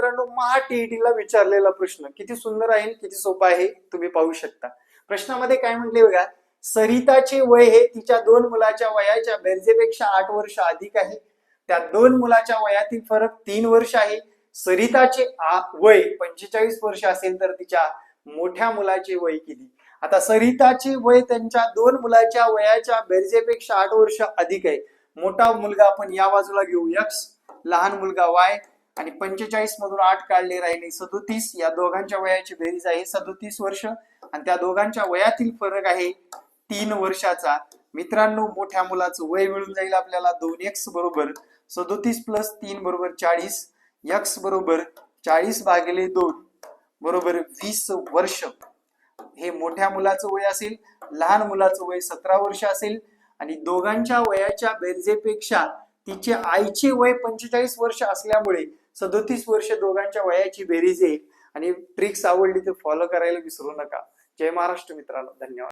मित्रांनो महा टीईटी ला विचारलेला प्रश्न किती सुंदर आहे, किती सोपा आहे तुम्ही पाहू शकता. प्रश्नामध्ये काय म्हटले बघा, सरिताचे वय हे तिच्या दोन मुलाच्या वयाच्या बेरजेपेक्षा 8 वर्ष अधिक आहे. त्या दोन मुलाच्या वयातील फरक 3 वर्ष आहे. सरिताचे वय 45 वर्ष असेल तर तिच्या मोठ्या मुलाचे वय किती? आता सरिताचे वय त्यांच्या दोन मुलाच्या वयाच्या बेरजेपेक्षा 8 वर्ष अधिक आहे. मोठा मुलगा आपण या बाजूला घेऊ x, लहान मुलगा y, आणि 45 मधून 8 काढले राहिले 37. या दोघांच्या वयाची बेरीज आहे 37 वर्ष आणि त्या दोघांच्या वयातील फरक आहे 3 वर्षाचा. मित्रांनो मोठ्या मुलाचं वय मिळून जाईल आपल्याला 2x बरोबर 37 प्लस 3 बरोबर 40, x बरोबर 40 भागिले 2 बरोबर 20 वर्ष. हे मोठ्या मुलाचं वय असेल, लहान मुलाचं वय 17 वर्ष असेल आणि दोघांच्या वयाच्या बेरजेपेक्षा तिचे आईचे वय 45 वर्ष असल्यामुळे 37 वर्ष दोघांच्या वयाची बेरीज आहे. आणि ट्रिक्स आवडली तर फॉलो करायला विसरू नका. जय महाराष्ट्र मित्रांनो, धन्यवाद.